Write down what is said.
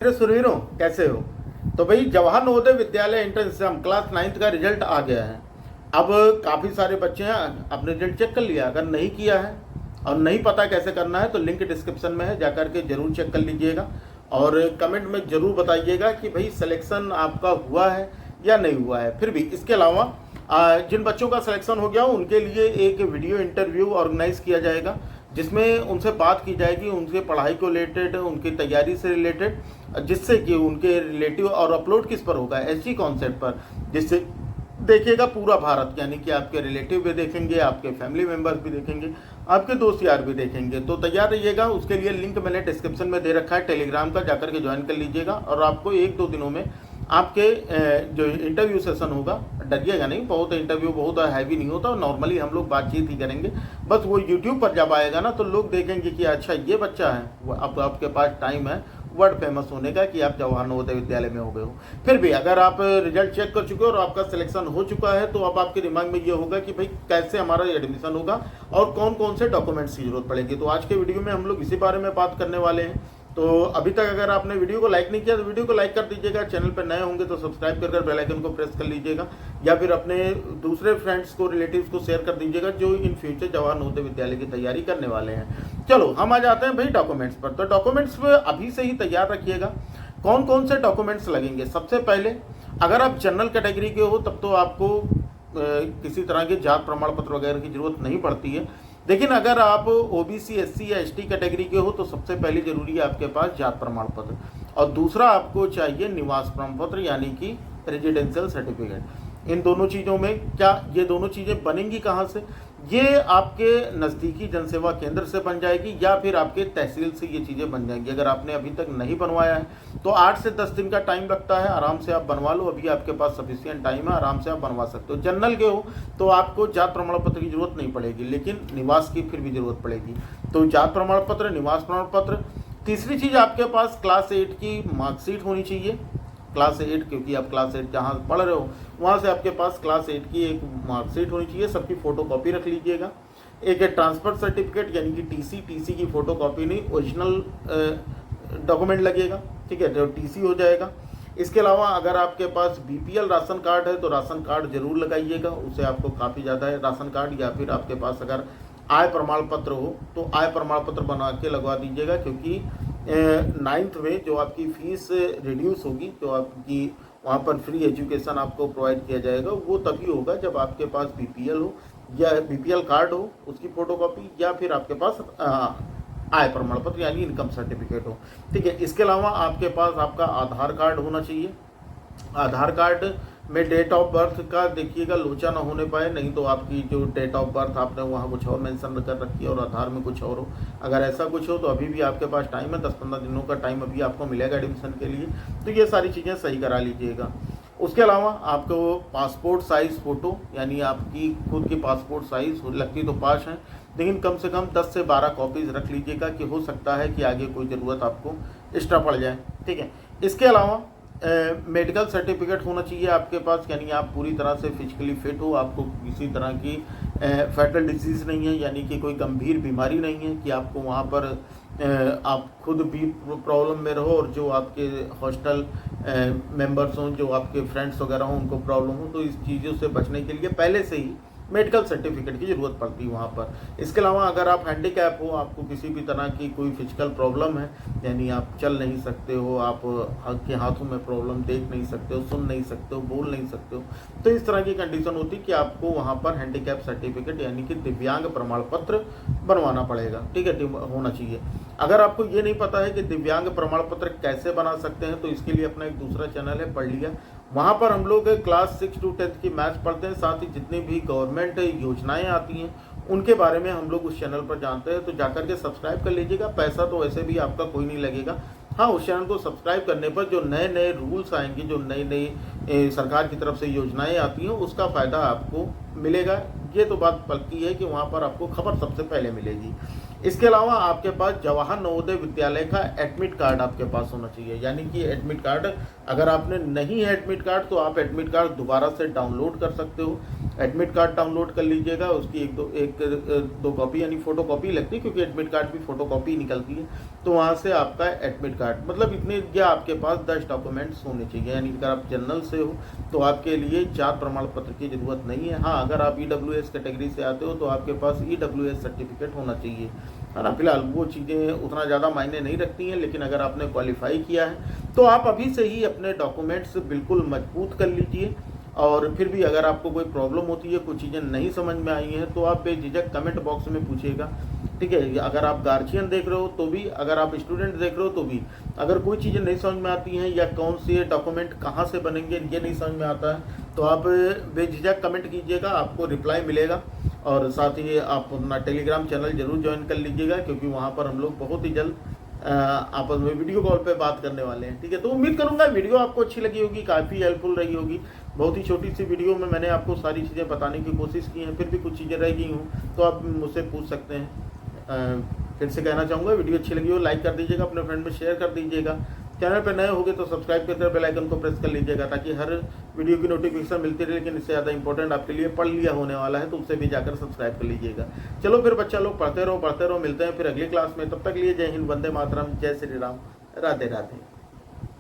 मेरे सुरवीरों, कैसे हो? तो भाई Jawahar Navodaya Vidyalaya entrance exam class 9th का रिजल्ट आ गया है। अब काफ़ी सारे बच्चे हैं, अपने रिजल्ट चेक कर लिया। अगर नहीं किया है और नहीं पता कैसे करना है तो लिंक डिस्क्रिप्शन में है, जाकर के जरूर चेक कर लीजिएगा और कमेंट में ज़रूर बताइएगा कि भाई सिलेक्शन आपका हुआ है या नहीं हुआ है। फिर भी इसके अलावा जिन बच्चों का सिलेक्शन हो गया उनके लिए एक वीडियो इंटरव्यू ऑर्गेनाइज किया जाएगा, जिसमें उनसे बात की जाएगी, उनके पढ़ाई को रिलेटेड, उनकी तैयारी से रिलेटेड, जिससे कि उनके रिलेटिव, और अपलोड किस पर होगा, एसजी कॉन्सेप्ट पर, जिससे देखिएगा पूरा भारत, यानी कि आपके रिलेटिव भी देखेंगे, आपके फैमिली मेम्बर्स भी देखेंगे, आपके दोस्त यार भी देखेंगे। तो तैयार रहिएगा। उसके लिए लिंक मैंने डिस्क्रिप्शन में दे रखा है टेलीग्राम का, जाकर के ज्वाइन कर लीजिएगा और आपको 1-2 दिनों में आपके जो इंटरव्यू सेशन होगा, डरिएगा नहीं, बहुत इंटरव्यू बहुत हैवी नहीं होता, नॉर्मली हम लोग बातचीत ही करेंगे। बस वो यूट्यूब पर जब आएगा ना तो लोग देखेंगे कि अच्छा ये बच्चा है, वो अब आपके पास टाइम है वर्ड फेमस होने का कि आप जवाहर नवोदय विद्यालय में हो गए हो। फिर भी अगर आप रिजल्ट चेक कर चुके हो और आपका सिलेक्शन हो चुका है तो अब आपके दिमाग में ये होगा कि भाई कैसे हमारा एडमिशन होगा और कौन कौन से डॉक्यूमेंट्स की जरूरत पड़ेगी। तो आज के वीडियो में हम लोग इसी बारे में बात करने वाले हैं। तो अभी तक अगर आपने वीडियो को लाइक नहीं किया तो वीडियो को लाइक कर दीजिएगा, चैनल पर नए होंगे तो सब्सक्राइब कर बेल आइकन को प्रेस कर लीजिएगा, या फिर अपने दूसरे फ्रेंड्स को, रिलेटिव्स को शेयर कर दीजिएगा जो इन फ्यूचर जवाहर नवोदय विद्यालय की तैयारी करने वाले हैं। चलो हम आ जाते हैं भाई डॉक्यूमेंट्स पर। तो डॉक्यूमेंट्स अभी से ही तैयार रखिएगा। कौन कौन से डॉक्यूमेंट्स लगेंगे? सबसे पहले अगर आप जनरल कैटेगरी के हो तब तो आपको किसी तरह के जात प्रमाण पत्र वगैरह की जरूरत नहीं पड़ती है। लेकिन अगर आप ओबीसी, एससी या एसटी कैटेगरी के हो तो सबसे पहले जरूरी है आपके पास जात प्रमाण पत्र, और दूसरा आपको चाहिए निवास प्रमाण पत्र यानी कि रेजिडेंशियल सर्टिफिकेट। इन दोनों चीज़ों में क्या ये दोनों चीज़ें बनेंगी कहाँ से? ये आपके नज़दीकी जनसेवा केंद्र से बन जाएगी या फिर आपके तहसील से ये चीज़ें बन जाएंगी। अगर आपने अभी तक नहीं बनवाया है तो 8 से 10 दिन का टाइम लगता है, आराम से आप बनवा लो। अभी आपके पास सफिशिएंट टाइम है, आराम से आप बनवा सकते हो। जनरल के हो तो आपको जात प्रमाण पत्र की जरूरत नहीं पड़ेगी, लेकिन निवास की फिर भी जरूरत पड़ेगी। तो जात प्रमाण पत्र, निवास प्रमाण पत्र। तीसरी चीज़ आपके पास क्लास 8 की मार्कशीट होनी चाहिए। क्लास 8, क्योंकि आप क्लास 8 जहाँ पढ़ रहे हो वहाँ से आपके पास क्लास 8 की एक मार्कशीट होनी चाहिए। सबकी फ़ोटो कॉपी रख लीजिएगा। एक ट्रांसफ़र सर्टिफिकेट यानी कि टीसी की फ़ोटो कॉपी नहीं, ओरिजिनल डॉक्यूमेंट लगेगा, ठीक है, जो टीसी हो जाएगा। इसके अलावा अगर आपके पास बीपीएल राशन कार्ड है तो राशन कार्ड जरूर लगाइएगा, उससे आपको काफ़ी ज़्यादा है राशन कार्ड। या फिर आपके पास अगर आय प्रमाण पत्र हो तो आय प्रमाण पत्र बना के लगवा दीजिएगा, क्योंकि 9th में जो आपकी फ़ीस रिड्यूस होगी, जो आपकी वहाँ पर फ्री एजुकेशन आपको प्रोवाइड किया जाएगा, वो तभी होगा जब आपके पास बीपीएल हो या बीपीएल कार्ड हो, उसकी फ़ोटोकॉपी, या फिर आपके पास आय प्रमाण पत्र यानी इनकम सर्टिफिकेट हो, ठीक है। इसके अलावा आपके पास आपका आधार कार्ड होना चाहिए। आधार कार्ड में डेट ऑफ बर्थ का देखिएगा लोचा ना होने पाए, नहीं तो आपकी जो डेट ऑफ बर्थ आपने वहाँ कुछ और मेंशन कर रखी है और आधार में कुछ और हो। अगर ऐसा कुछ हो तो अभी भी आपके पास टाइम है, 10-15 दिनों का टाइम अभी आपको मिलेगा एडमिशन के लिए। तो ये सारी चीज़ें सही करा लीजिएगा। उसके अलावा आपको पासपोर्ट साइज़ फ़ोटो, यानी आपकी खुद की पासपोर्ट साइज़ लगती तो पास है, लेकिन कम से कम 10 से 12 कॉपीज़ रख लीजिएगा कि हो सकता है कि आगे कोई ज़रूरत आपको एक्स्ट्रा पड़ जाए, ठीक है। इसके अलावा मेडिकल सर्टिफिकेट होना चाहिए आपके पास, यानी आप पूरी तरह से फिजिकली फिट हो, आपको किसी तरह की फैटल डिजीज़ नहीं है, यानी कि कोई गंभीर बीमारी नहीं है कि आपको वहाँ पर आप खुद भी प्रॉब्लम में रहो और जो आपके हॉस्टल मेंबर्स हों, जो आपके फ्रेंड्स वगैरह हों, उनको प्रॉब्लम हो। तो इस चीज़ों से बचने के लिए पहले से ही मेडिकल सर्टिफिकेट की ज़रूरत पड़ती है वहाँ पर। इसके अलावा अगर आप हैंडीकैप हो, आपको किसी भी तरह की कोई फिजिकल प्रॉब्लम है, यानी आप चल नहीं सकते हो, आप के हाथों में प्रॉब्लम, देख नहीं सकते हो, सुन नहीं सकते हो, बोल नहीं सकते हो, तो इस तरह की कंडीशन होती है कि आपको वहाँ पर हैंडीकैप सर्टिफिकेट यानी कि दिव्यांग प्रमाण पत्र बनवाना पड़ेगा, ठीक है, होना चाहिए। अगर आपको ये नहीं पता है कि दिव्यांग प्रमाण पत्र कैसे बना सकते हैं तो इसके लिए अपना एक दूसरा चैनल है, पढ़ लिया। वहाँ पर हम लोग क्लास 6 to 10 की मैथ्स पढ़ते हैं, साथ ही जितनी भी गवर्नमेंट योजनाएं आती हैं उनके बारे में हम लोग उस चैनल पर जानते हैं। तो जाकर के सब्सक्राइब कर लीजिएगा, पैसा तो वैसे भी आपका कोई नहीं लगेगा। हाँ, उस चैनल को सब्सक्राइब करने पर जो नए नए रूल्स आएंगे, जो नई नई सरकार की तरफ से योजनाएं आती हैं, उसका फ़ायदा आपको मिलेगा। ये तो बात पक्की है कि वहाँ पर आपको खबर सबसे पहले मिलेगी। इसके अलावा आपके पास जवाहर नवोदय विद्यालय का एडमिट कार्ड आपके पास होना चाहिए, यानी कि एडमिट कार्ड, अगर आपने नहीं है एडमिट कार्ड तो आप एडमिट कार्ड दोबारा से डाउनलोड कर सकते हो। एडमिट कार्ड डाउनलोड कर लीजिएगा, उसकी एक दो कॉपी यानी फ़ोटो कॉपी लगती है, क्योंकि एडमिट कार्ड भी फ़ोटो कॉपी निकलती है। तो वहाँ से आपका एडमिट कार्ड, मतलब इतने या आपके पास 10 डॉक्यूमेंट्स होने चाहिए। यानी अगर आप जनरल से हो तो आपके लिए 4 प्रमाण पत्र की ज़रूरत नहीं है। हाँ, अगर आप EWS कैटेगरी से आते हो तो आपके पास EWS सर्टिफिकेट होना चाहिए, है ना। फिलहाल वो चीज़ें उतना ज़्यादा मायने नहीं रखती हैं, लेकिन अगर आपने क्वालिफाई किया है तो आप अभी से ही अपने डॉक्यूमेंट्स बिल्कुल मजबूत कर लीजिए। और फिर भी अगर आपको कोई प्रॉब्लम होती है, कुछ चीज़ें नहीं समझ में आई हैं, तो आप बेझिझक कमेंट बॉक्स में पूछिएगा, ठीक है। अगर आप गार्जियन देख रहे हो तो भी, अगर आप स्टूडेंट देख रहे हो तो भी, अगर कोई चीज़ें नहीं समझ में आती हैं या कौन से डॉक्यूमेंट कहाँ से बनेंगे ये नहीं समझ में आता है, तो आप बेझिझक कमेंट कीजिएगा, आपको रिप्लाई मिलेगा। और साथ ही आप अपना टेलीग्राम चैनल जरूर ज्वाइन कर लीजिएगा, क्योंकि वहाँ पर हम लोग बहुत ही जल्द आपस में वीडियो कॉल पे बात करने वाले हैं, ठीक है। तो उम्मीद करूंगा वीडियो आपको अच्छी लगी होगी, काफ़ी हेल्पफुल रही होगी। बहुत ही छोटी सी वीडियो में मैंने आपको सारी चीज़ें बताने की कोशिश की है, फिर भी कुछ चीज़ें रह गई हूँ तो आप मुझसे पूछ सकते हैं। फिर से कहना चाहूँगा, वीडियो अच्छी लगी हो लाइक कर दीजिएगा, अपने फ्रेंड में शेयर कर दीजिएगा। चैनल पर नए होंगे तो सब्सक्राइब करके बेल आइकन को प्रेस कर लीजिएगा, ताकि हर वीडियो की नोटिफिकेशन मिलती रहे। लेकिन इससे ज़्यादा इंपॉर्टेंट आपके लिए पढ़ लिया होने वाला है, तो उससे भी जाकर सब्सक्राइब कर लीजिएगा। चलो फिर बच्चा लोग, पढ़ते रहो, मिलते हैं फिर अगली क्लास में। तब तक लिए जय हिंद, वंदे मातरम, जय श्री राम, राधे राधे।